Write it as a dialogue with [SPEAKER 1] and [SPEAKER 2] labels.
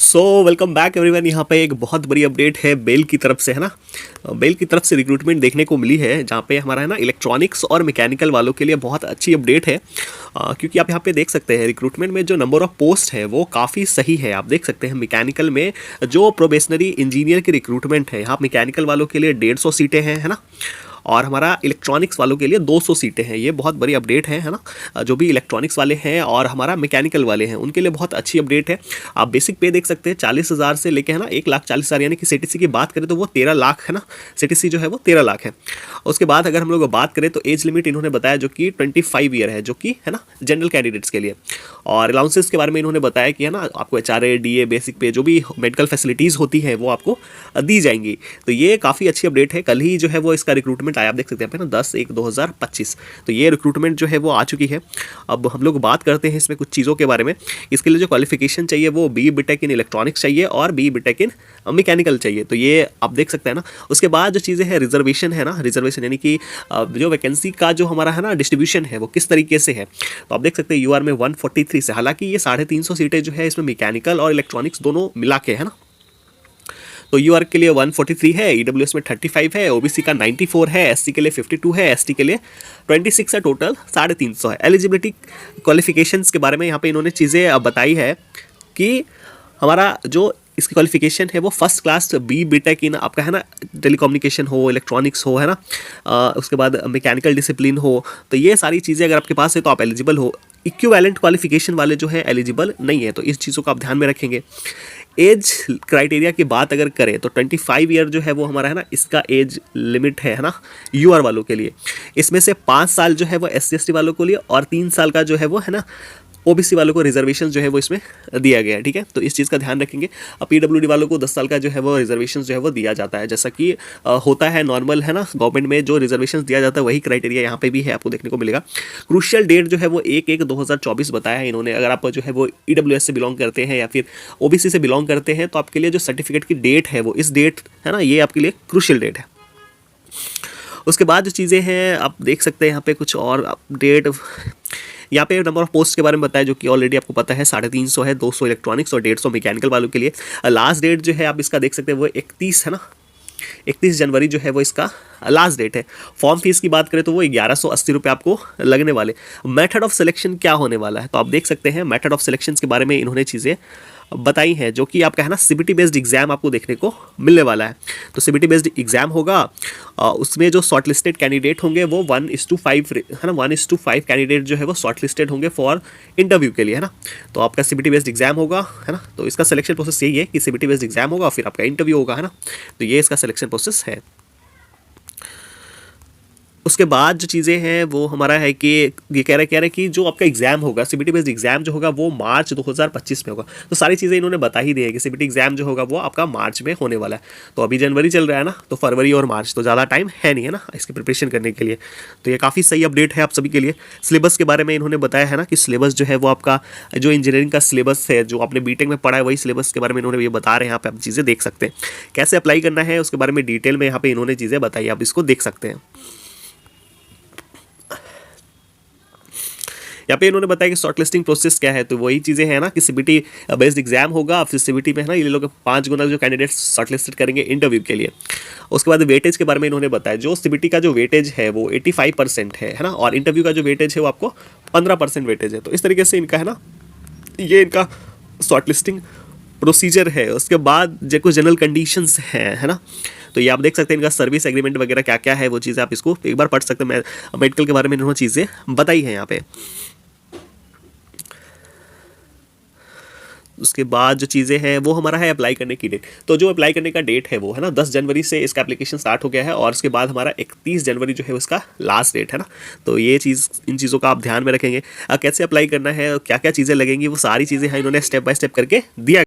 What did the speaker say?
[SPEAKER 1] So welcome back everyone. यहाँ पे एक बहुत बड़ी अपडेट है बेल की तरफ से, है ना। बेल की तरफ से रिक्रूटमेंट देखने को मिली है, जहाँ पे हमारा है ना इलेक्ट्रॉनिक्स और मैकेनिकल वालों के लिए बहुत अच्छी अपडेट है। क्योंकि आप यहाँ पे देख सकते हैं रिक्रूटमेंट में जो नंबर ऑफ पोस्ट है वो काफ़ी सही है। आप देख सकते हैं मैकेनिकल में जो प्रोबेशनरी इंजीनियर की रिक्रूटमेंट है, यहाँ मैकेनिकल वालों के लिए 150 सीटें हैं, है ना। और हमारा इलेक्ट्रॉनिक्स वालों के लिए 200 सीटें हैं। ये बहुत बड़ी अपडेट है ना। जो भी इलेक्ट्रॉनिक्स वाले हैं और हमारा मैकेनिकल वाले हैं उनके लिए बहुत अच्छी अपडेट है। आप बेसिक पे देख सकते हैं 40,000 से लेके, है ना, 1,40,000, यानी कि सीटीसी की बात करें तो वो 13 लाख है ना। सीटीसी जो है वो 13 लाख है। उसके बाद अगर हम लोग बात करें तो एज लिमिट इन्होंने बताया जो कि 25 ईयर है, जो कि है ना जनरल कैंडिडेट्स के लिए। और अलाउंसेस के बारे में इन्होंने बताया कि है ना आपको HRA DA बेसिक पे जो भी मेडिकल फैसिलिटीज़ होती हैं वो आपको दी जाएंगी। तो ये काफ़ी अच्छी अपडेट है। कल ही जो है वो इसका रिक्रूटमेंट आया, आप देख सकते हैं यहाँ पे ना 10/1/2025। तो ये रिक्रूटमेंट जो है वो आ चुकी है। अब हम लोग बात करते हैं इसमें कुछ चीज़ों के बारे में। इसके लिए जो क्वालिफिकेशन चाहिए वो BE BTech इन इलेक्ट्रॉनिक्स चाहिए और BE BTech इन मैकेनिकल चाहिए। तो ये आप देख सकते हैं ना। उसके बाद जो चीज़ें हैं रिजर्वेशन है ना, रिजर्वेशन यानी कि जो वैकेंसी का जो हमारा है ना डिस्ट्रीब्यूशन है वो किस तरीके से है। तो आप देख सकते हैं UR में 143 से, हालांकि ये 350 सीटें जो है इसमें मैकेनिकल और इलेक्ट्रॉनिक्स दोनों मिला के, है ना। तो UR के लिए 143 है, EWS में 35 है, OBC का 94 है, SC के लिए 52 है, ST के लिए 26 है, टोटल 350 है। एलिजिबिलिटी क्वालिफिकेशंस के बारे में यहाँ पे इन्होंने चीज़ें बताई है कि हमारा जो इसकी क्वालिफिकेशन है वो फर्स्ट क्लास BE BTech इन आपका है ना टेलीकम्युनिकेशन हो, इलेक्ट्रॉनिक्स हो, है ना। उसके बाद मैकेनिकल डिसिप्लिन हो। तो ये सारी चीज़ें अगर आपके पास है तो आप एलिजिबल हो। इक्विवेलेंट क्वालिफिकेशन वाले जो है एलिजिबल नहीं है। तो इस चीज़ों को आप ध्यान में रखेंगे। एज क्राइटेरिया की बात अगर करें तो 25 ईयर जो है वो हमारा है ना इसका एज लिमिट है ना UR वालों के लिए। इसमें से 5 साल जो है वो SC ST वालों के लिए और 3 साल का जो है वो है ना OBC वालों को रिजर्वेशन जो है वो इसमें दिया गया है, ठीक है। तो इस चीज़ का ध्यान रखेंगे। PWD वालों को 10 साल का जो है वो रिजर्वेशन जो है वो दिया जाता है, जैसा कि होता है नॉर्मल, है ना। गवर्नमेंट में जो रिजर्वेशन दिया जाता है वही क्राइटेरिया यहाँ पे भी है, आपको देखने को मिलेगा। क्रूशियल डेट जो है वो 1/1/2024 बताया है इन्होंने। अगर आप जो है वो EWS से बिलोंग करते हैं या फिर OBC से बिलोंग करते हैं तो आपके लिए जो सर्टिफिकेट की डेट है वो इस डेट है ना, ये आपके लिए क्रूशियल डेट है। उसके बाद जो चीज़ें हैं आप देख सकते हैं यहाँ पे कुछ और अपडेट। यहाँ पे नंबर ऑफ पोस्ट के बारे में बताया जो कि ऑलरेडी आपको पता है 350 है, 200 इलेक्ट्रॉनिक्स और 150 मैकेनिकल वालों के लिए। लास्ट डेट जो है आप इसका देख सकते हैं वो 31 है ना, 31 जनवरी जो है वो इसका लास्ट डेट है। फॉर्म फीस की बात करें तो वो 1180 रुपये आपको लगने वाले। मेथड ऑफ सिलेक्शन क्या होने वाला है तो आप देख सकते हैं मेथड ऑफ सिलेक्शन के बारे में इन्होंने चीज़ें बताई हैं, जो कि आपका है ना CBT बेस्ड एग्जाम आपको देखने को मिलने वाला है। तो CBT बेस्ड एग्जाम होगा। उसमें जो शॉर्टलिस्टेड कैंडिडेट होंगे वो 1:5 है ना, 1:5 कैंडिडेट जो है वो शॉर्टलिस्टेड होंगे फॉर इंटरव्यू के लिए, है ना। तो आपका CBT बेस्ड एग्जाम होगा, है ना। तो इसका सिलेक्शन प्रोसेस यही है कि CBT बेस्ड एग्जाम होगा फिर आपका इंटरव्यू होगा, है ना। तो ये इसका सिलेक्शन प्रोसेस है। उसके बाद जो चीज़ें हैं वो हमारा है कि ये कह रहे कि जो आपका एग्जाम होगा CBT बेस्ड एग्जाम जो होगा वो मार्च 2025 में होगा। तो सारी चीज़ें इन्होंने बता ही दी है कि CBT एग्जाम जो होगा वो आपका मार्च में होने वाला है। तो अभी जनवरी चल रहा है ना, तो फरवरी और मार्च तो ज़्यादा टाइम है नहीं, है ना, इसकी प्रिपरेशन करने के लिए। तो ये काफ़ी सही अपडेट है आप सभी के लिए। सिलेबस के बारे में इन्होंने बताया है ना कि सिलेबस जो है वो आपका जो इंजीनियरिंग का सिलेबस है जो आपने BTech में पढ़ा है वही सिलेबस के बारे में इन्होंने ये बता रहे हैं। यहाँ पे आप चीज़ें देख सकते हैं कैसे अप्लाई करना है उसके बारे में डिटेल में यहाँ पे इन्होंने चीज़ें बताई, आप इसको देख सकते हैं। यहाँ पे इन्होंने बताया कि शॉर्टलिस्टिंग प्रोसेस क्या है। तो वही चीज़ें हैं ना कि CBT बेस्ड एग्जाम होगा, फिर CBT में है ना ये लोग 5 गुना जो कैंडिडेट्स शॉर्टलिस्टेड करेंगे इंटरव्यू के लिए। उसके बाद वेटेज के बारे में इन्होंने बताया जो CBT का जो वेटेज है वो 85% है ना, और इंटरव्यू का जो वेटेज है वो आपको 15% वेटेज है। तो इस तरीके से इनका है ना ये इनका शॉर्टलिस्टिंग प्रोसीजर है। उसके बाद जो कुछ जनरल कंडीशंस हैं, है ना। तो ये आप देख सकते हैं इनका सर्विस एग्रीमेंट वगैरह क्या क्या है वो चीज़ें आप इसको एक बार पढ़ सकते हैं। मेडिकल के बारे में इन्होंने चीज़ें बताई हैं यहाँ पे। उसके बाद जो चीज़ें हैं वो हमारा है अप्लाई करने की डेट। तो जो अप्लाई करने का डेट है वो है ना 10 जनवरी से इसका एप्लीकेशन स्टार्ट हो गया है और उसके बाद हमारा 31 जनवरी जो है उसका लास्ट डेट है ना। तो ये चीज़ इन चीज़ों का आप ध्यान में रखेंगे। कैसे अप्लाई करना है, क्या क्या चीज़ें लगेंगी वो सारी चीज़ें हैं इन्होंने स्टेप बाय स्टेप करके दिया।